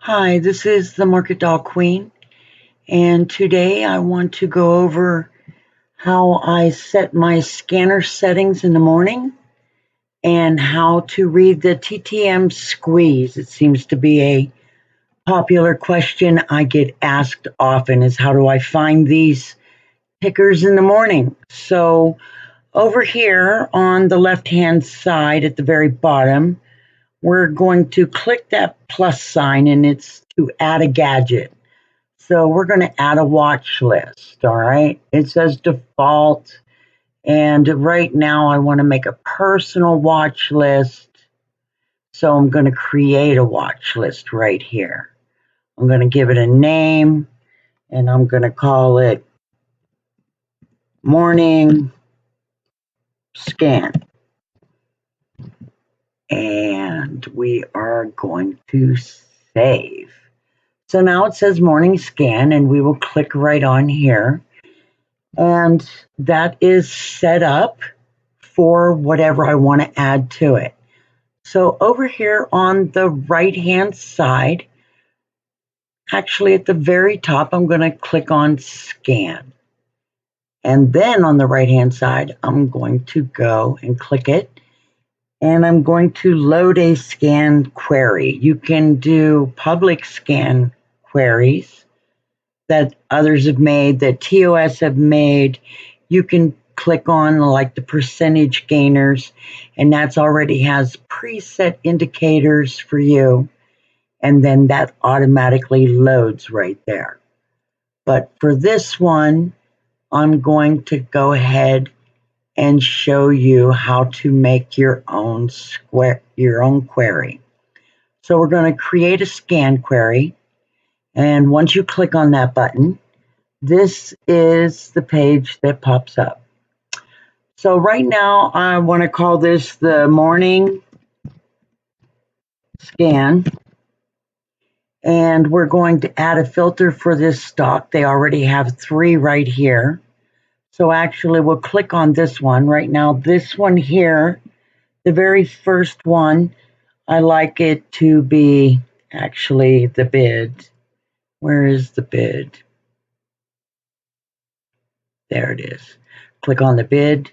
Hi, this is the Market Doll Queen, and today I want to go over how I set my scanner settings in the morning and how to read the TTM Squeeze. It seems to be a popular question I get asked often is how do I find these tickers in the morning? So over here on the left-hand side at the very bottom, we're going to click that plus sign and it's to add a gadget. So we're going to add a watch list, all right? It says default, and right now I want to make a personal watch list. So I'm going to create a watch list right here. I'm going to give it a name, and I'm going to call it Morning Scan. And we are going to save. So now it says Morning Scan, and we will click right on here. And that is set up for whatever I want to add to it. So over here on the right-hand side, actually at the very top, I'm going to click on Scan. And then on the right-hand side, I'm going to go and click it. And I'm going to load a scan query. You can do public scan queries that others have made, that TOS have made. You can click on like the percentage gainers, and that's already has preset indicators for you. And then that automatically loads right there. But for this one, I'm going to go ahead and show you how to make your own query. So we're going to create a scan query. And once you click on that button, this is the page that pops up. So right now I want to call this the morning scan. And we're going to add a filter for this stock. They already have 3 right here. So actually we'll click on this one right now. This one here, the very first one, I like it to be actually the bid. Where is the bid? There it is. Click on the bid.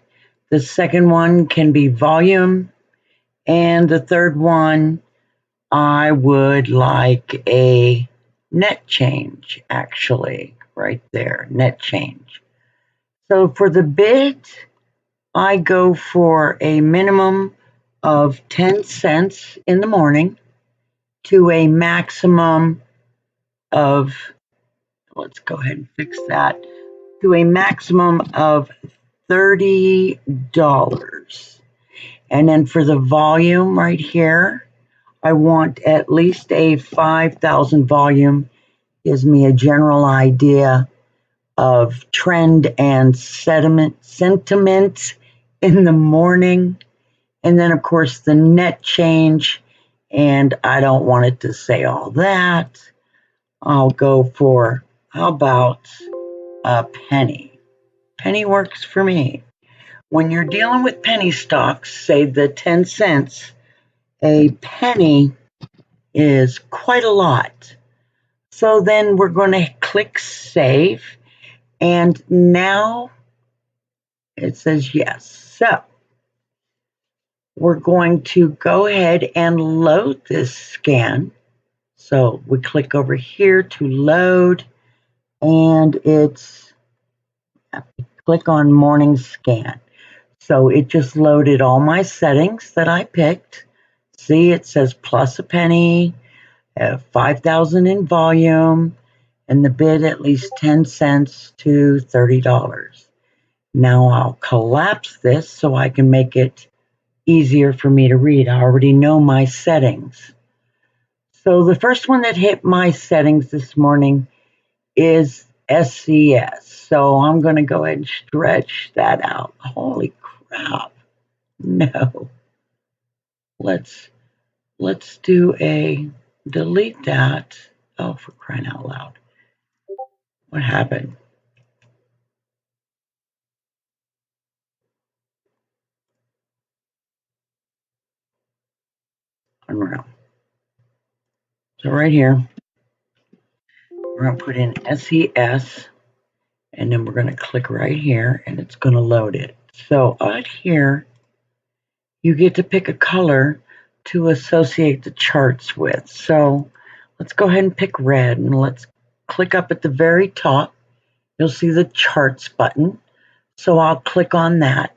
The second one can be volume. And the third one, I would like a net change, actually, right there, net change. So for the bid, I go for a minimum of 10 cents in the morning to a maximum of, let's go ahead and fix that, to a maximum of $30. And then for the volume right here, I want at least a 5,000 volume. Gives me a general idea of trend and sentiment in the morning. And then, of course, the net change. And I don't want it to say all that. I'll go for, how about a penny? Penny works for me. When you're dealing with penny stocks, say the 10 cents, a penny is quite a lot. So then we're going to click save. And now it says yes. So we're going to go ahead and load this scan. So we click over here to load, and it's, click on morning scan. So it just loaded all my settings that I picked. See, it says plus a penny, 5,000 in volume, and the bid at least 10 cents to $30. Now I'll collapse this so I can make it easier for me to read. I already know my settings. So the first one that hit my settings this morning is SCS. So I'm going to go ahead and stretch that out. Holy crap. No. Let's do a delete that. Oh, for crying out loud. What happened? Unreal. So right here, We're going to put in SES, and then we're going to click right here, and it's going to load it. So out here, you get to pick a color to associate the charts with. So let's go ahead and pick red, and let's click up at the very top. You'll see the charts button. So I'll click on that.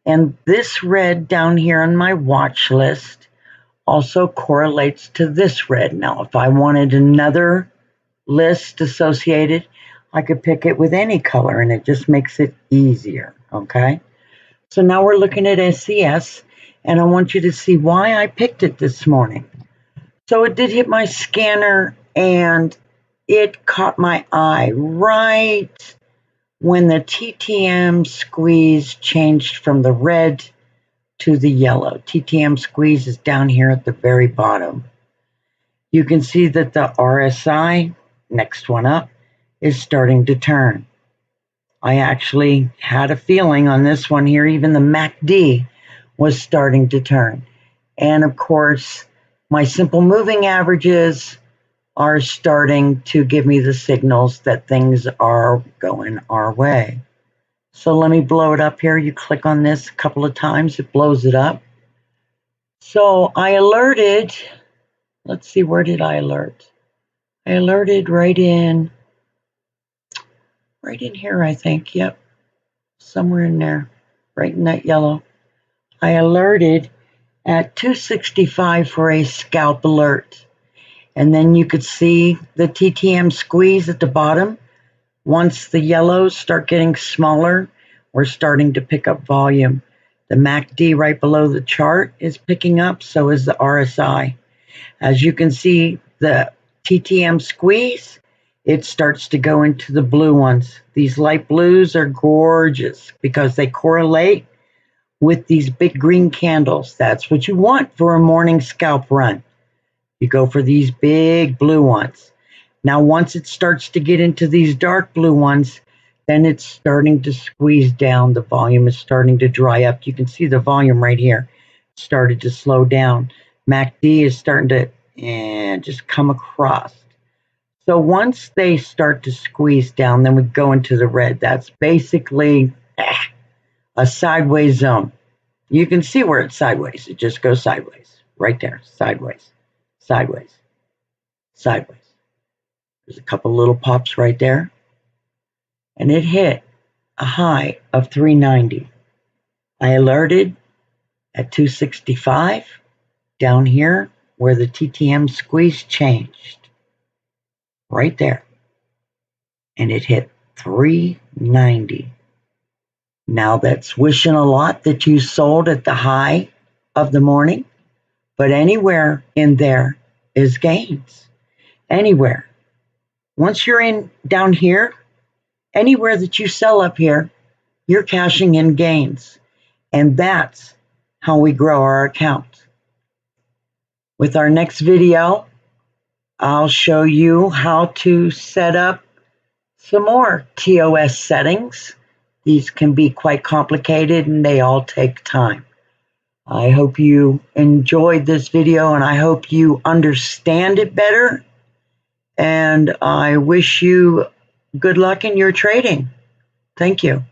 And this red down here on my watch list also correlates to this red. Now, if I wanted another list associated, I could pick it with any color, and it just makes it easier, okay? So now we're looking at SES, and I want you to see why I picked it this morning. So it did hit my scanner, and it caught my eye right when the TTM Squeeze changed from the red to the yellow. TTM Squeeze is down here at the very bottom. You can see that the RSI, next one up, is starting to turn. I actually had a feeling on this one here, even the MACD was starting to turn. And of course, my simple moving averages are starting to give me the signals that things are going our way. So let me blow it up here. You click on this a couple of times, it blows it up. So I alerted, let's see, where did I alert? I alerted right in here, I think. Yep, somewhere in there, right in that yellow. I alerted at 265 for a scalp alert. And then you could see the TTM Squeeze at the bottom. Once the yellows start getting smaller, we're starting to pick up volume. The MACD right below the chart is picking up, so is the RSI. As you can see, the TTM Squeeze, it starts to go into the blue ones. These light blues are gorgeous because they correlate with these big green candles. That's what you want for a morning scalp run. You go for these big blue ones. Now, once it starts to get into these dark blue ones, then it's starting to squeeze down. The volume is starting to dry up. You can see the volume right here started to slow down. MACD is starting to just come across. So once they start to squeeze down, then we go into the red. That's basically a sideways zone. You can see where it's sideways. It just goes sideways. Right there, sideways, sideways, sideways. There's a couple little pops right there. And it hit a high of 390. I alerted at 265 down here where the TTM Squeeze changed. Right there. And it hit 390. Now that's wishing a lot that you sold at the high of the morning, but anywhere in there is gains. Anywhere. Once you're in down here, anywhere that you sell up here, you're cashing in gains. And that's how we grow our account. With our next video, I'll show you how to set up some more TOS settings. These can be quite complicated and they all take time. I hope you enjoyed this video and I hope you understand it better. And I wish you good luck in your trading. Thank you.